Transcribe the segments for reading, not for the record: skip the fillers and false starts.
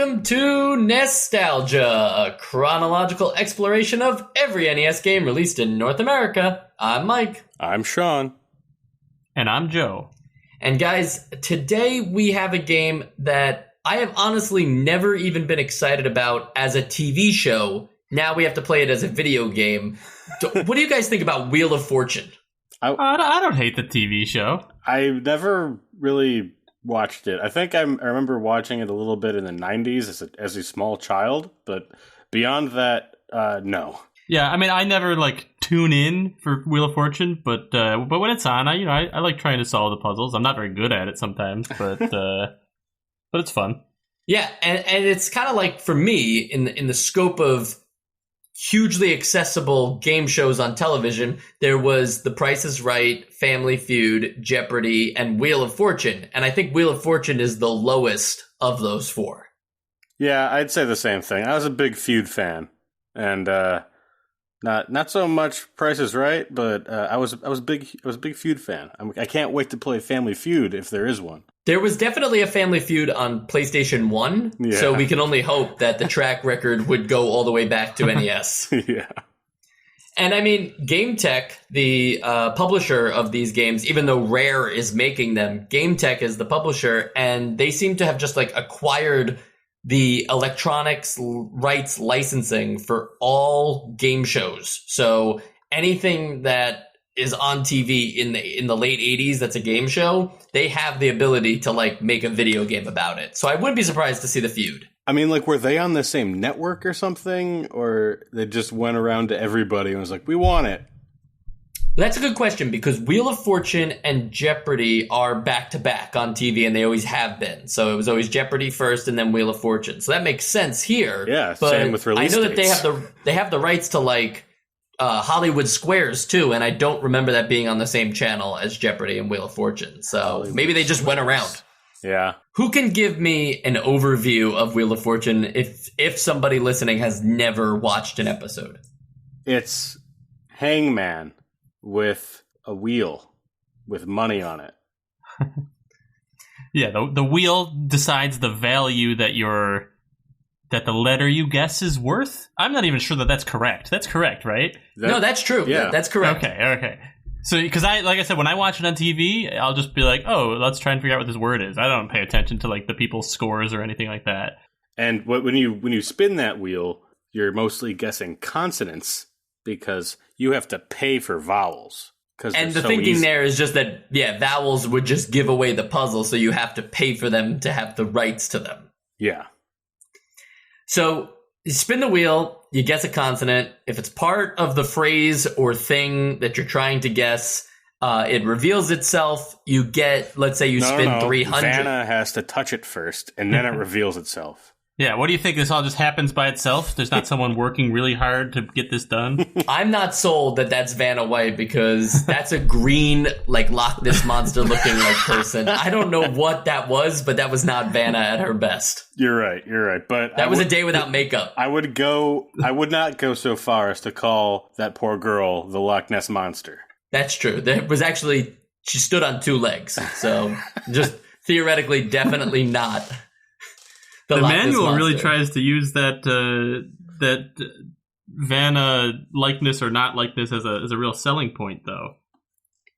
welcome to Nostalgia, a chronological exploration of every NES game released in North America. I'm Mike. I'm Sean. And I'm Joe. And guys, today we have a game that I have honestly never even been excited about as a TV show. Now we have to play it as a video game. What do you guys think about Wheel of Fortune? I don't hate the TV show. I never really watched it. I think I remember watching it a little bit in the 90s as a small child, but beyond that, no. Yeah, I mean, I never tune in for Wheel of Fortune, but when it's on, I like trying to solve the puzzles. I'm not very good at it sometimes, but it's fun. Yeah, and it's kind of like, for me, in the scope of hugely accessible game shows on television, there was The Price is Right, Family Feud, Jeopardy, and Wheel of Fortune. And I think Wheel of Fortune is the lowest of those four. Yeah, I'd say the same thing. I was a big Feud fan, and not so much Price is Right, but I was a big Feud fan. I can't wait to play Family Feud if there is one. There was definitely a Family Feud on PlayStation 1, so we can only hope that the track record would go all the way back to NES. Yeah. And I mean, GameTech, the publisher of these games, even though Rare is making them, GameTech is the publisher, and they seem to have just acquired the electronics rights licensing for all game shows. So anything that is on TV in the late 80s that's a game show, they have the ability to make a video game about it. So I wouldn't be surprised to see the feud. I mean, were they on the same network or something? Or they just went around to everybody and was like, we want it? That's a good question, because Wheel of Fortune and Jeopardy are back-to-back on TV, and they always have been. So it was always Jeopardy first and then Wheel of Fortune. So that makes sense here. Yeah, but same with release I know dates. that they have the rights to Hollywood Squares too, and I don't remember that being on the same channel as Jeopardy and Wheel of Fortune. So Hollywood maybe they just went around. Yeah. Who can give me an overview of Wheel of Fortune if somebody listening has never watched an episode? It's Hangman with a wheel with money on it. Yeah, the wheel decides the value that the letter you guess is worth. I'm not even sure that that's correct. That's correct, right? No, that's true. Yeah. That's correct. Okay. So, because like I said, when I watch it on TV, I'll just be like, oh, let's try and figure out what this word is. I don't pay attention to the people's scores or anything like that. And when you spin that wheel, you're mostly guessing consonants because you have to pay for vowels. And the thinking there is just that, vowels would just give away the puzzle, so you have to pay for them to have the rights to them. Yeah. So you spin the wheel, you guess a consonant. If it's part of the phrase or thing that you're trying to guess, it reveals itself. You get, let's say you spin 300. Vanna has to touch it first, and then it reveals itself. Yeah, what do you think? This all just happens by itself? There's not someone working really hard to get this done? I'm not sold that that's Vanna White, because that's a green, Loch Ness Monster looking person. I don't know what that was, but that was not Vanna at her best. You're right. But that was a day without makeup. I would not go so far as to call that poor girl the Loch Ness Monster. That's true. There was actually, she stood on two legs. So just theoretically, definitely not. The manual really tries to use that Vanna likeness or not likeness as a real selling point, though.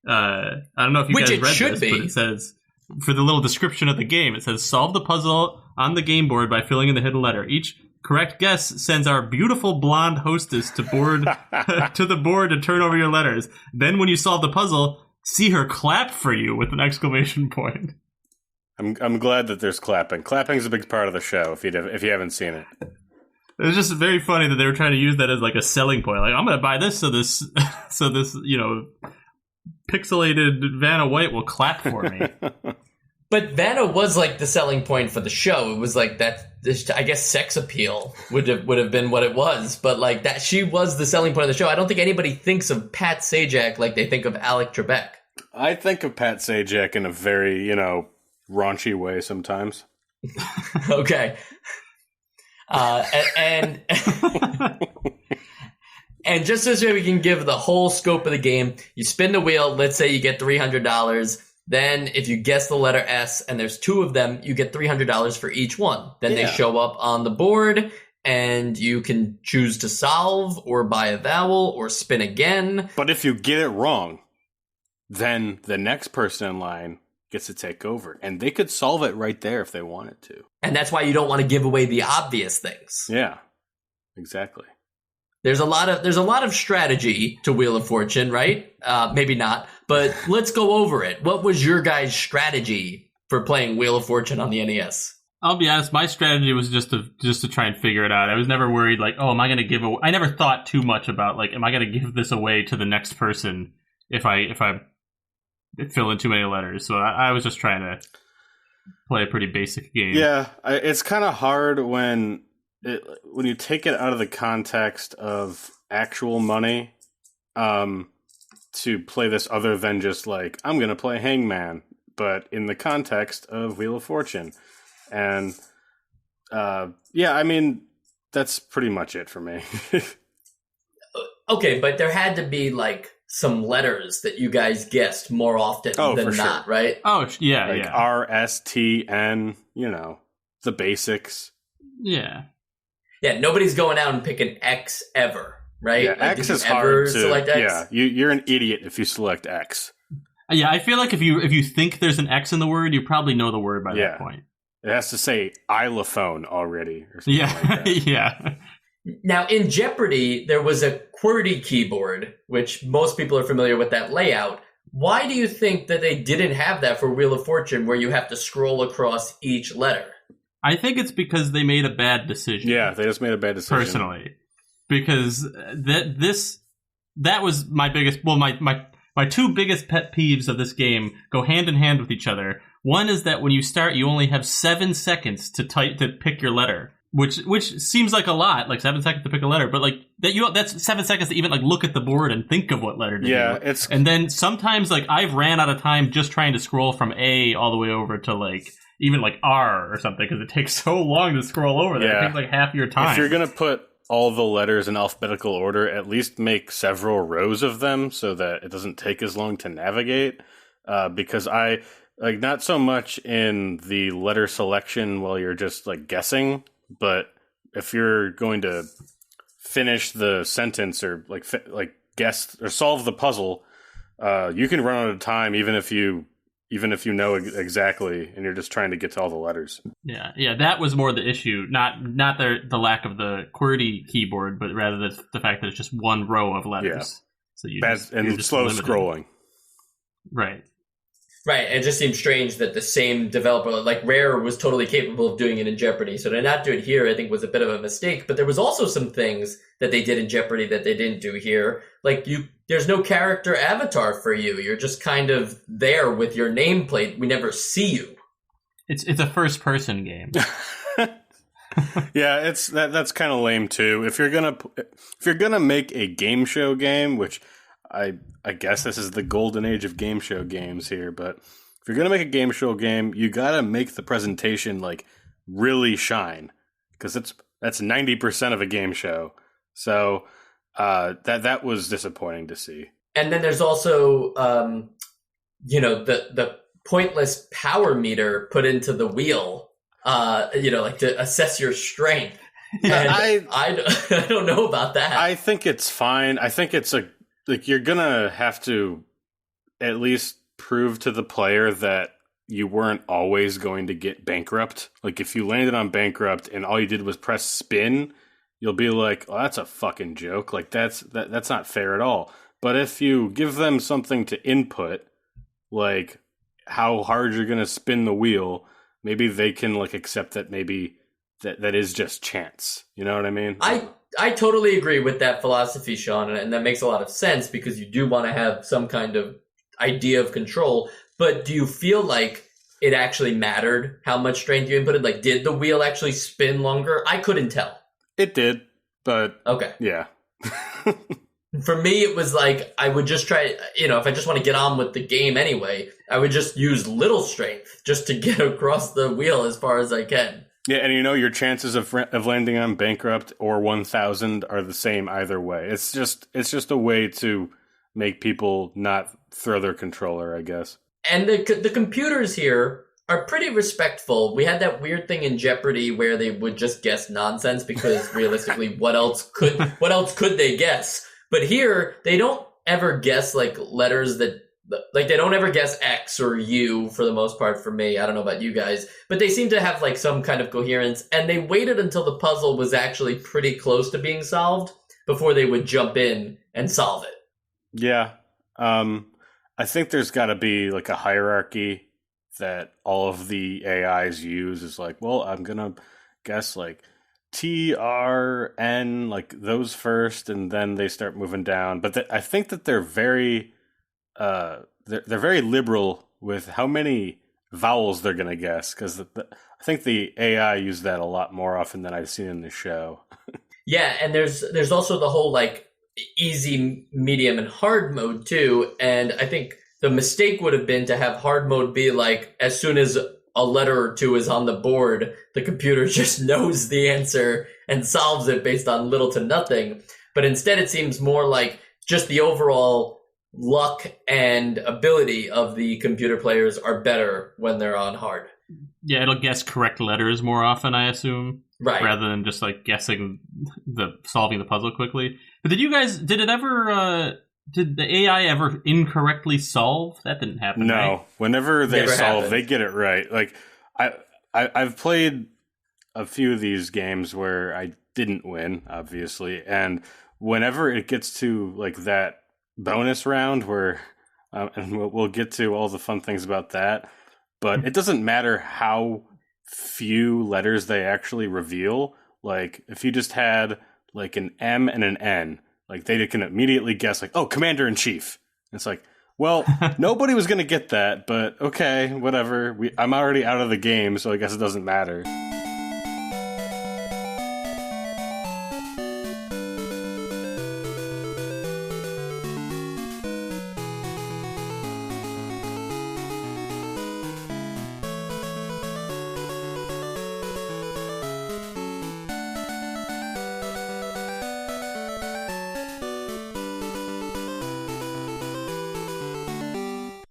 I don't know if you guys read this, but it says, for the little description of the game, it says, solve the puzzle on the game board by filling in the hidden letter. Each correct guess sends our beautiful blonde hostess to the board to turn over your letters. Then when you solve the puzzle, see her clap for you with an exclamation point. I'm glad that there's clapping. Clapping is a big part of the show. If you haven't seen it, it was just very funny that they were trying to use that as a selling point. I'm going to buy this so this pixelated Vanna White will clap for me. But Vanna was the selling point for the show. It was that. I guess sex appeal would have been what it was. But that, she was the selling point of the show. I don't think anybody thinks of Pat Sajak like they think of Alec Trebek. I think of Pat Sajak in a very raunchy way sometimes. Okay. And just so we can give the whole scope of the game, you spin the wheel. Let's say you get $300. Then if you guess the letter S and there's 2 of them, you get $300 for each one. Then they show up on the board and you can choose to solve or buy a vowel or spin again. But if you get it wrong, then the next person in line gets to take over. And they could solve it right there if they wanted to. And that's why you don't want to give away the obvious things. Yeah, exactly. There's a lot of strategy to Wheel of Fortune, right? Maybe not, but let's go over it. What was your guys' strategy for playing Wheel of Fortune on the NES? I'll be honest, my strategy was just to try and figure it out. I was never worried like, oh, am I going to give away? I never thought too much about like, am I going to give this away to the next person if I fill in too many letters? So I was just trying to play a pretty basic game. Yeah, it's kind of hard when you take it out of the context of actual money to play this other than just like, I'm going to play Hangman, but in the context of Wheel of Fortune. And I mean, that's pretty much it for me. Okay, but there had to be like some letters that you guys guessed more often than not, right? Oh, yeah, like R, S, T, N, the basics. Yeah. Yeah, nobody's going out and picking X ever, right? Yeah, like, X is hard to select X? Yeah, you're an idiot if you select X. Yeah, I feel like if you think there's an X in the word, you probably know the word by that point. It has to say "ilophone" already, or something like that. Yeah. Now, in Jeopardy, there was a QWERTY keyboard, which most people are familiar with that layout. Why do you think that they didn't have that for Wheel of Fortune, where you have to scroll across each letter? I think it's because they made a bad decision. Yeah, they just made a bad decision. Personally. Because that was my biggest... Well, my 2 biggest pet peeves of this game go hand in hand with each other. One is that when you start, you only have 7 seconds to pick your letter, which seems like a lot, like 7 seconds to pick a letter, but like that's 7 seconds to even like look at the board and think of what letter to do. And then sometimes like I've ran out of time just trying to scroll from A all the way over to like even like R or something because it takes so long to scroll over there. It takes like half your time. If you're gonna put all the letters in alphabetical order, at least make several rows of them so that it doesn't take as long to navigate. Because I like not so much in the letter selection while you're just like guessing, but if you're going to finish the sentence or like guess or solve the puzzle, you can run out of time even if you know exactly and you're just trying to get to all the letters. Yeah, that was more the issue, not the lack of the QWERTY keyboard, but rather the fact that it's just one row of letters. Yeah. So you're just slow limited. Scrolling. Right. Right, and it just seems strange that the same developer, like Rare, was totally capable of doing it in Jeopardy. So to not do it here, I think, was a bit of a mistake. But there was also some things that they did in Jeopardy that they didn't do here. Like, there's no character avatar for you. You're just kind of there with your nameplate. We never see you. It's a first-person game. Yeah, that's kind of lame too. If you're gonna make a game show game, which I guess this is the golden age of game show games here, but if you're going to make a game show game, you got to make the presentation like really shine because that's 90% of a game show. So that was disappointing to see. And then there's also the pointless power meter put into the wheel, like to assess your strength. Yeah, I don't know about that. I think it's fine. I think it's like you're gonna have to at least prove to the player that you weren't always going to get bankrupt. Like if you landed on bankrupt and all you did was press spin, you'll be like, "Oh, that's a fucking joke." Like that's not fair at all. But if you give them something to input, like how hard you're gonna spin the wheel, maybe they can like accept that maybe that is just chance. You know what I mean? I totally agree with that philosophy, Sean, and that makes a lot of sense because you do want to have some kind of idea of control. But do you feel like it actually mattered how much strength you inputted? Like, did the wheel actually spin longer? I couldn't tell. It did, but okay, yeah. For me, it was like I would just try, if I just want to get on with the game anyway, I would just use little strength just to get across the wheel as far as I can. Yeah, and your chances of landing on bankrupt or 1,000 are the same either way. It's just a way to make people not throw their controller, I guess. And the computers here are pretty respectful. We had that weird thing in Jeopardy where they would just guess nonsense because realistically, what else could they guess? But here, they don't ever guess like letters that, like they don't ever guess X or U for the most part for me. I don't know about you guys, but they seem to have like some kind of coherence, and they waited until the puzzle was actually pretty close to being solved before they would jump in and solve it. Yeah. I think there's got to be like a hierarchy that all of the AIs use. Is like, well, I'm going to guess like T, R, N, like those first, and then they start moving down. But I think that they're very, they're very liberal with how many vowels they're going to guess, because I think the AI use that a lot more often than I've seen in the show. Yeah, and there's also the whole like easy, medium, and hard mode too. And I think the mistake would have been to have hard mode be like as soon as a letter or two is on the board, the computer just knows the answer and solves it based on little to nothing. But instead, it seems more like just the overall luck and ability of the computer players are better when they're on hard. Yeah, it'll guess correct letters more often, I assume. Right. Rather than just like guessing solving the puzzle quickly. But did the AI ever incorrectly solve? That didn't happen. No. Right? Whenever they Never solve, happened. they get it right. Like I've played a few of these games where I didn't win, obviously, and whenever it gets to like that bonus round where, and we'll get to all the fun things about that, but it doesn't matter how few letters they actually reveal. Like if you just had like an M and an N, like they can immediately guess like, oh, Commander-in-Chief. It's like, well, nobody was going to get that, but okay, whatever. I'm already out of the game, so I guess it doesn't matter.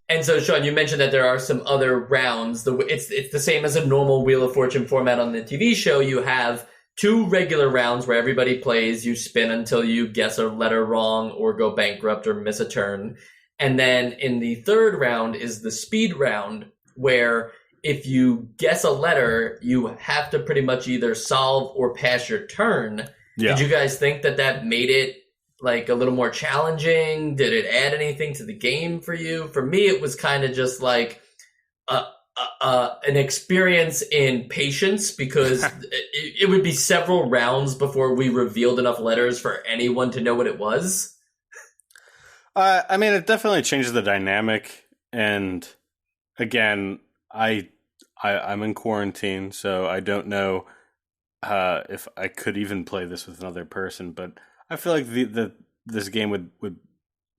And so, Sean, you mentioned that there are some other rounds. It's the same as a normal Wheel of Fortune format on the TV show. You have 2 regular rounds where everybody plays. You spin until you guess a letter wrong or go bankrupt or miss a turn. And then in the third round is the speed round, where if you guess a letter, you have to pretty much either solve or pass your turn. Yeah. Did you guys think that made it like a little more challenging? Did it add anything to the game for you? For me, it was kind of just like an experience in patience, because it would be several rounds before we revealed enough letters for anyone to know what it was. I mean, it definitely changes the dynamic. And again, I'm in quarantine, so I don't know if I could even play this with another person, but I feel like this game would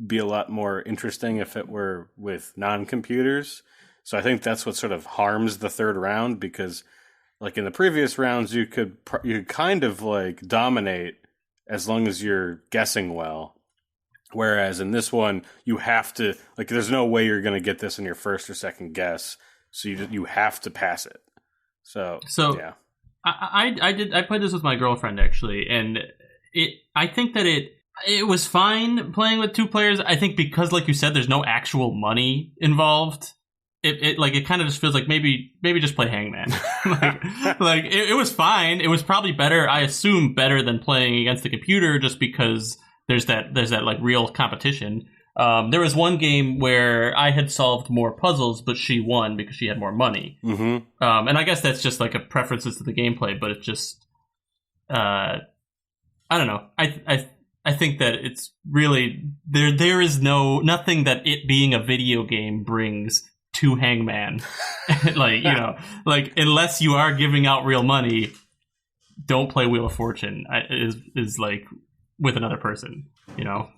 be a lot more interesting if it were with non-computers. So I think that's what sort of harms the third round, because like in the previous rounds, you could kind of like dominate as long as you're guessing well. Whereas in this one, you have to, like, there's no way you're going to get this in your first or second guess. So you have to pass it. So yeah. I played this with my girlfriend actually, and I think that it was fine playing with 2 players. I think because, like you said, there's no actual money involved. It kind of just feels like maybe just play Hangman. it was fine. It was probably better. I assume better than playing against the computer, just because there's that like real competition. There was one game where I had solved more puzzles, but she won because she had more money. Mm-hmm. And I guess that's just like a preferences to the gameplay, but it's just, I don't know. I think that it's really there is nothing that it being a video game brings to Hangman. Like, you know, like unless you are giving out real money, don't play Wheel of Fortune. Is like with another person, you know.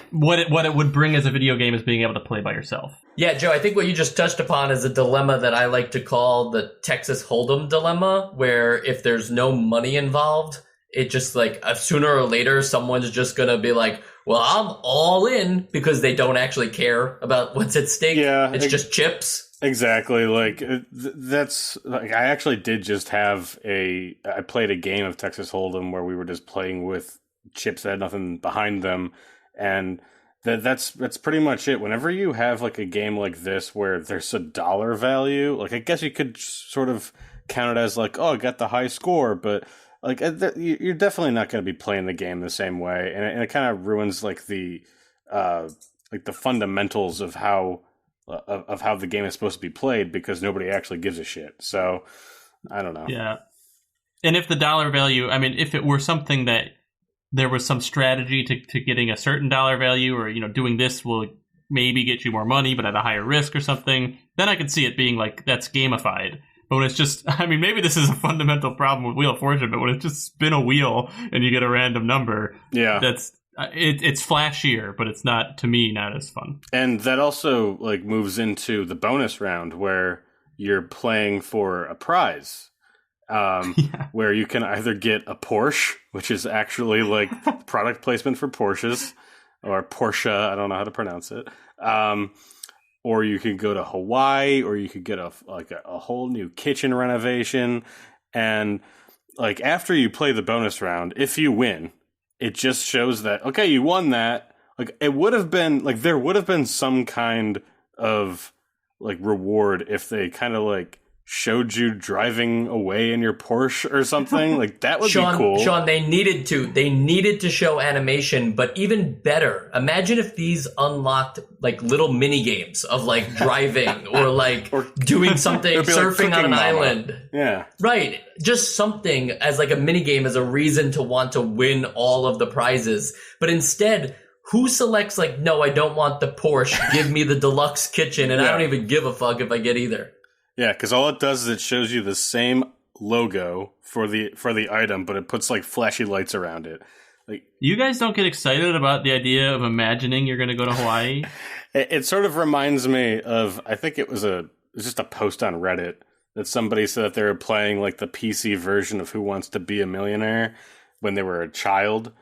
What it would bring as a video game is being able to play by yourself. Yeah, Joe, I think what you just touched upon is a dilemma that I like to call the Texas Hold'em dilemma, where if there's no money involved, it just like sooner or later someone's just going to be like, well, I'm all in because they don't actually care about what's at stake. Yeah, it's just chips. Exactly. Like that's like I actually did just have I played a game of Texas Hold'em where we were just playing with chips that had nothing behind them, and that's pretty much it. Whenever you have like a game like this where there's a dollar value, like I guess you could sort of count it as like, oh, I got the high score, but like you're definitely not going to be playing the game the same way, and it kind of ruins like the fundamentals of how the game is supposed to be played because nobody actually gives a shit. So I don't know. Yeah. And if the dollar value, I mean, if it were something that there was some strategy to getting a certain dollar value, or, doing this will maybe get you more money, but at a higher risk or something, then I could see it being like, that's gamified. But when it's just, I mean, maybe this is a fundamental problem with Wheel of Fortune, but when it's just spin a wheel and you get a random number, it's flashier, but it's not, to me, not as fun. And that also like moves into the bonus round where you're playing for a prize, where you can either get a Porsche, which is actually like product placement for Porsches, or Porsche, I don't know how to pronounce it, or you could go to Hawaii, or you could get a whole new kitchen renovation. And like after you play the bonus round, if you win, it just shows that, okay, you won that. Like it would have been like there would have been some kind of like reward if they kind of like showed you driving away in your Porsche or something. Like that would be cool. Sean, they needed to show animation, but even better, imagine if these unlocked like little mini games of like driving or like or doing something, surfing like on an island. Yeah. Right. Just something as like a mini game as a reason to want to win all of the prizes. But instead, who selects like, no, I don't want the Porsche. Give me the deluxe kitchen, and I don't even give a fuck if I get either. Yeah, because all it does is it shows you the same logo for the item, but it puts like flashy lights around it. Like, you guys don't get excited about the idea of imagining you're going to go to Hawaii? It sort of reminds me of, I think it was just a post on Reddit that somebody said that they were playing like the PC version of Who Wants to Be a Millionaire when they were a child,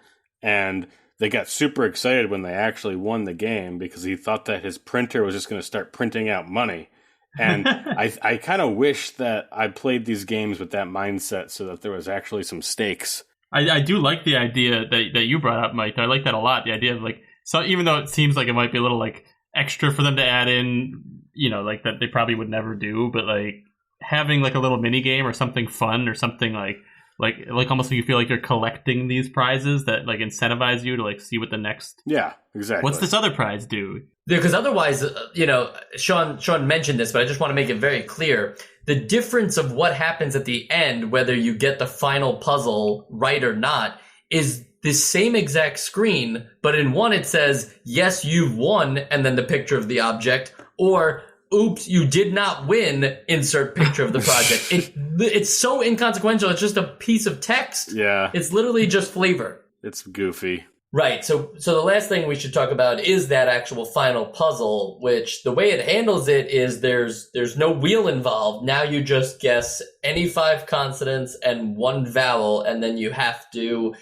and they got super excited when they actually won the game because he thought that his printer was just going to start printing out money. And I kind of wish that I played these games with that mindset so that there was actually some stakes. I do like the idea that you brought up, Mike. I like that a lot. The idea of like, so even though it seems like it might be a little like extra for them to add in, like that they probably would never do, but like having like a little mini game or something fun or something like almost like you feel like you're collecting these prizes that like incentivize you to like see what the next. Yeah, exactly. What's this other prize do? Because otherwise, Sean mentioned this, but I just want to make it very clear. The difference of what happens at the end, whether you get the final puzzle right or not, is the same exact screen, but in one it says, yes, you've won, and then the picture of the object, or oops, you did not win, insert picture of the project. It's so inconsequential. It's just a piece of text. Yeah. It's literally just flavor. It's goofy. Right. So the last thing we should talk about is that actual final puzzle, which the way it handles it is there's no wheel involved. Now you just guess any 5 consonants and 1 vowel, and then you have to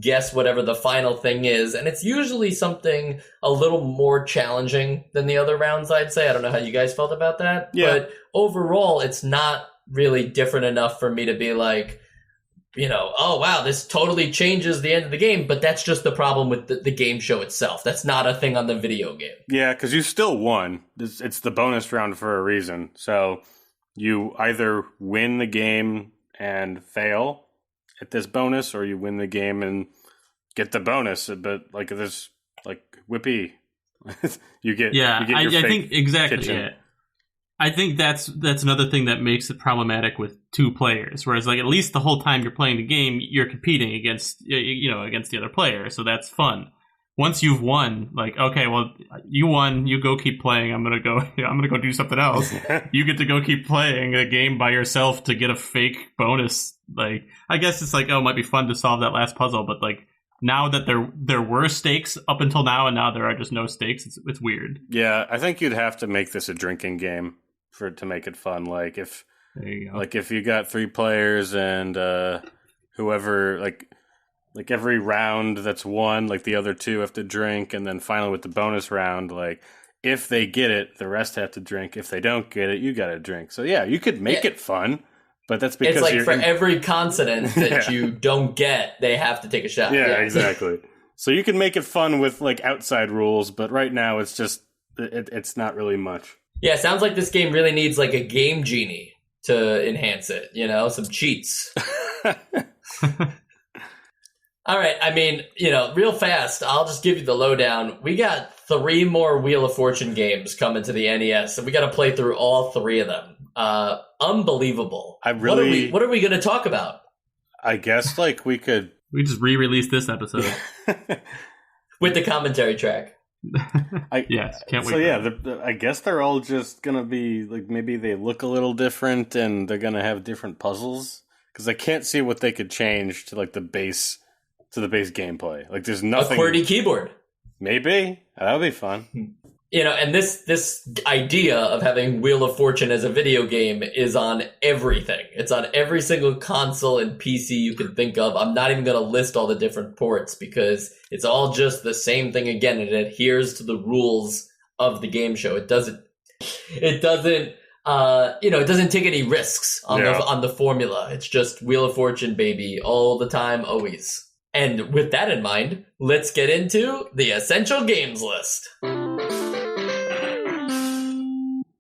guess whatever the final thing is. And it's usually something a little more challenging than the other rounds, I'd say. I don't know how you guys felt about that. Yeah. But overall, it's not really different enough for me to be like, oh, wow, this totally changes the end of the game. But that's just the problem with the game show itself. That's not a thing on the video game. Yeah, because you still won. It's the bonus round for a reason. So you either win the game and fail at this bonus, or you win the game and get the bonus. But like this, like whippy, you get. Yeah, you get your I think exactly. kitchen. Yeah. I think that's another thing that makes it problematic with 2 players. Whereas, like, at least the whole time you're playing the game, you're competing against against the other player, so that's fun. Once you've won, like, okay, well, you won, you go keep playing. I'm gonna go do something else. You get to go keep playing a game by yourself to get a fake bonus. Like, I guess it's like, oh, it might be fun to solve that last puzzle, but like, now that there were stakes up until now, and now there are just no stakes, it's weird. Yeah, I think you'd have to make this a drinking game to make it fun. Like if you got 3 players and whoever, like like every round that's won, like the other two have to drink, and then finally with the bonus round, like if they get it, the rest have to drink. If they don't get it, you got to drink. So yeah, you could make it fun, but that's because it's like for every consonant that you don't get, they have to take a shot. Yeah, exactly. So you can make it fun with like outside rules, but right now it's just it's not really much. Yeah, sounds like this game really needs like a game genie to enhance it, you know, some cheats. All right, I mean, you know, real fast, I'll just give you the lowdown. We got 3 more Wheel of Fortune games coming to the NES, and we got to play through all 3 of them. Unbelievable. What are we going to talk about? I guess like we just re-release this episode with the commentary track. Yes, can't wait. So yeah, I guess they're all just gonna be like maybe they look a little different and they're gonna have different puzzles because I can't see what they could change to like the base gameplay. Like there's nothing. A QWERTY keyboard. Maybe that would be fun. You know, and this idea of having Wheel of Fortune as a video game is on everything. It's on every single console and PC you can think of. I'm not even going to list all the different ports because it's all just the same thing again. It adheres to the rules of the game show. It doesn't take any risks on the formula. It's just Wheel of Fortune, baby, all the time, always. And with that in mind, let's get into the essential games list.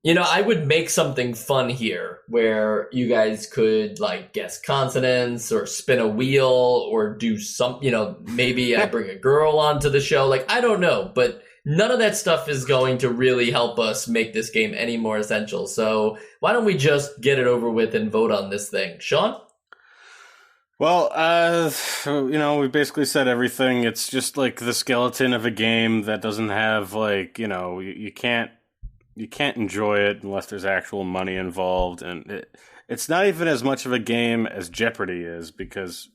You know, I would make something fun here where you guys could like guess consonants or spin a wheel or do some, you know, maybe I bring a girl onto the show. Like, I don't know, but none of that stuff is going to really help us make this game any more essential. So why don't we just get it over with and vote on this thing? Sean? Well, you know, we basically said everything. It's just like the skeleton of a game that doesn't have like, you know, you can't enjoy it unless there's actual money involved, and it's not even as much of a game as Jeopardy is because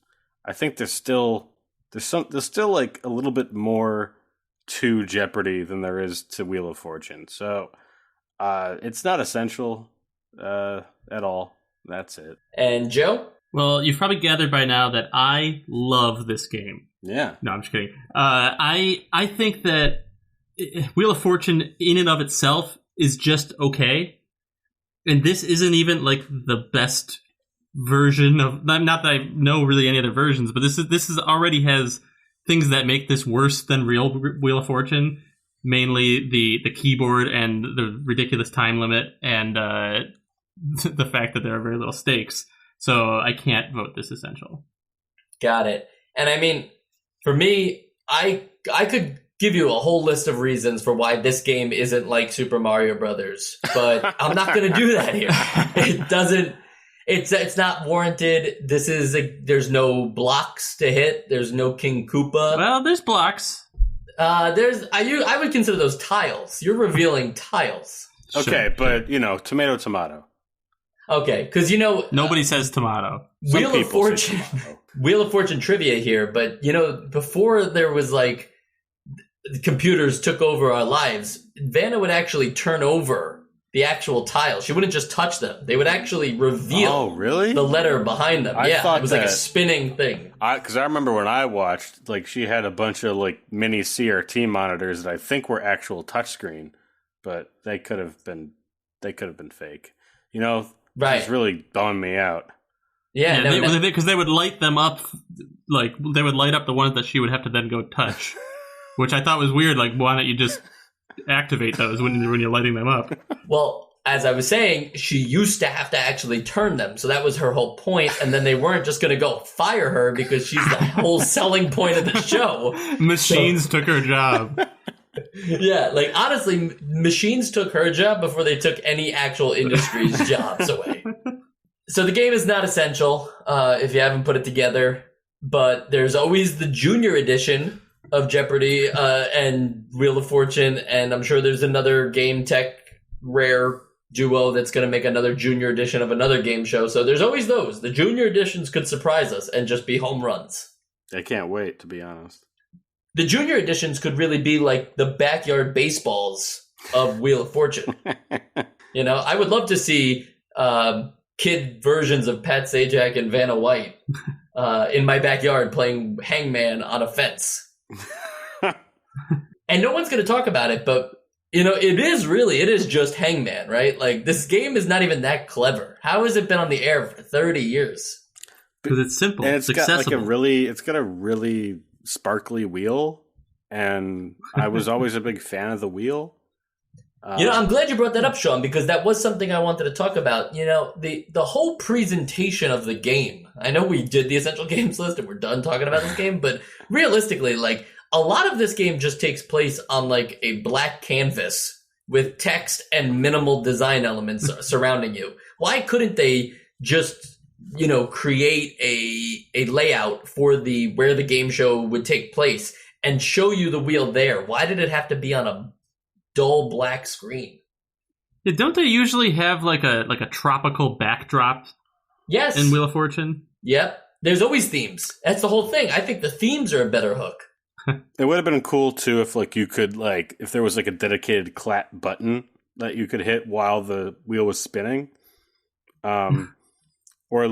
I think there's still like a little bit more to Jeopardy than there is to Wheel of Fortune. So it's not essential at all. That's it. And Joe? Well, you've probably gathered by now that I love this game. Yeah. No, I'm just kidding. I think that Wheel of Fortune in and of itself is just okay. And this isn't even like the best version of, not that I know really any other versions, but this is already has things that make this worse than real Wheel of Fortune, mainly the keyboard and the ridiculous time limit and the fact that there are very little stakes. So I can't vote this essential. Got it. And I mean, for me, I could give you a whole list of reasons for why this game isn't like Super Mario Brothers, but I'm not going to do that here. It doesn't. It's not warranted. There's no blocks to hit. There's no King Koopa. Well, there's blocks. I would consider those tiles. You're revealing tiles. Okay, but you know, tomato. Okay, because you know nobody says tomato. Wheel of Fortune trivia here, but you know, before there was like computers took over our lives, Vanna would actually turn over the actual tiles. She wouldn't just touch them. They would actually reveal the letter behind them. It was like a spinning thing. Because I remember when I watched, like she had a bunch of like mini CRT monitors that I think were actual touchscreen, but they could have been fake. You know, it's really bumming me out. Yeah, because they would light them up, like they would light up the ones that she would have to then go touch. Which I thought was weird. Like, why don't you just activate those when you're lighting them up? Well, as I was saying, she used to have to actually turn them. So that was her whole point. And then they weren't just going to go fire her because she's the whole selling point of the show. Machines took her job. Yeah, like honestly, machines took her job before they took any actual industry's jobs away. So the game is not essential if you haven't put it together. But there's always the junior edition of Jeopardy and Wheel of Fortune, and I'm sure there's another Game Tech Rare duo that's going to make another junior edition of another game show. So there's always those. The junior editions could surprise us and just be home runs. I can't wait, to be honest. The junior editions could really be like the backyard baseballs of Wheel of Fortune. You know, I would love to see kid versions of Pat Sajak and Vanna White in my backyard playing hangman on a fence. And no one's going to talk about it, but, it is just hangman, right? Like, this game is not even that clever. How has it been on the air for 30 years? Because it's simple. And it's got it's got a really sparkly wheel, and I was always a big fan of the wheel. I'm glad you brought that up, Sean, because that was something I wanted to talk about. The whole presentation of the game. I know we did the essential games list and we're done talking about this game, but realistically, like, a lot of this game just takes place on like a black canvas with text and minimal design elements surrounding you. Why couldn't they just, create a layout for where the game show would take place and show you the wheel there? Why did it have to be on a dull black screen? Yeah, don't they usually have like a tropical backdrop? Yes. In Wheel of Fortune? Yep. There's always themes. That's the whole thing. I think the themes are a better hook. It would have been cool too if you could if there was like a dedicated clap button that you could hit while the wheel was spinning. Or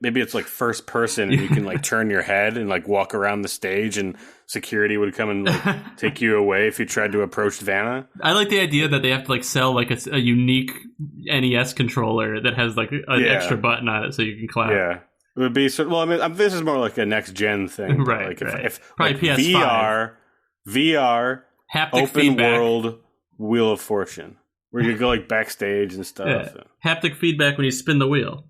maybe it's like first person and you can turn your head and walk around the stage and security would come and take you away if you tried to approach Vanna. I like the idea that they have to sell a unique NES controller that has an extra button on it so you can clap. Yeah. It would be this is more like a next gen thing. Right. If probably PS5. VR haptic open feedback. World Wheel of Fortune where you go backstage and stuff. Yeah. Haptic feedback when you spin the wheel.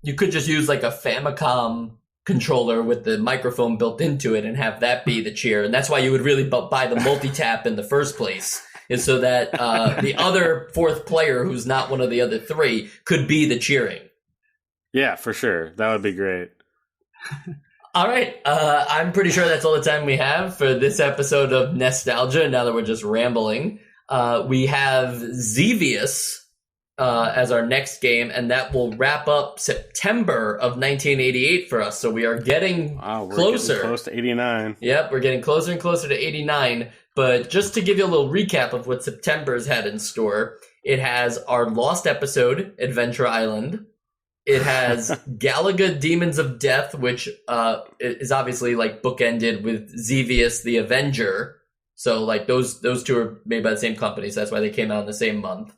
You could just use a Famicom controller with the microphone built into it and have that be the cheer. And that's why you would really buy the multi-tap in the first place, is so that the other fourth player who's not one of the other three could be the cheering. Yeah, for sure. That would be great. All right. I'm pretty sure that's all the time we have for this episode of Nostalgia, now that we're just rambling. We have Xevious as our next game, and that will wrap up September of 1988 for us. So we are getting closer. Getting close to 89. Yep, we're getting closer and closer to 89. But just to give you a little recap of what September's had in store, it has our lost episode, Adventure Island. It has Galaga Demons of Death, which is obviously bookended with Xevious the Avenger. So those two are made by the same company, so that's why they came out in the same month.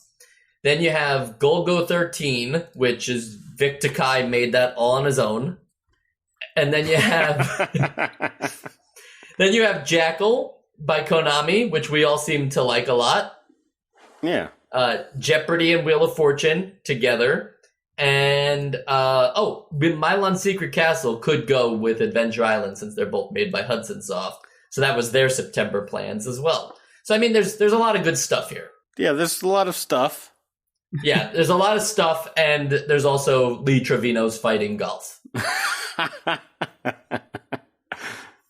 Then you have Golgo 13, which is Vic Takai made that all on his own. And then you have Jackal by Konami, which we all seem to like a lot. Yeah. Jeopardy and Wheel of Fortune together. And Milan Secret Castle could go with Adventure Island since they're both made by Hudson Soft. So that was their September plans as well. So I mean, there's a lot of good stuff here. Yeah, there's a lot of stuff. Yeah, there's a lot of stuff, and there's also Lee Trevino's Fighting Golf.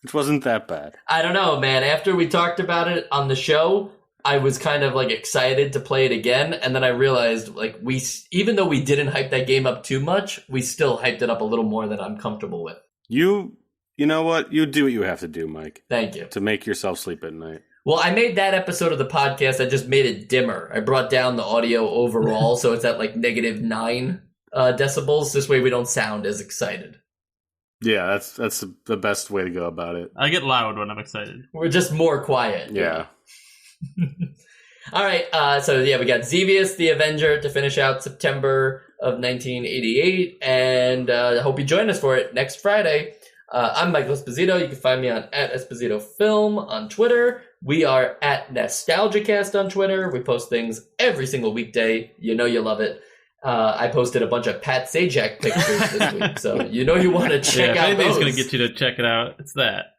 Which wasn't that bad. I don't know, man. After we talked about it on the show, I was kind of excited to play it again, and then I realized even though we didn't hype that game up too much, we still hyped it up a little more than I'm comfortable with. You know what? You do what you have to do, Mike. Thank you. To make yourself sleep at night. Well, I made that episode of the podcast, I just made it dimmer. I brought down the audio overall, so it's at -9 decibels. This way we don't sound as excited. Yeah, that's the best way to go about it. I get loud when I'm excited. We're just more quiet. Yeah. All right, so we got Xevious the Avenger to finish out September of 1988, and I hope you join us for it next Friday. I'm Michael Esposito. You can find me on @EspositoFilm on Twitter. We are at NostalgiaCast on Twitter. We post things every single weekday. You know you love it. I posted a bunch of Pat Sajak pictures this week, so you know you want to check out those. Anything's going to get you to check it out. It's that.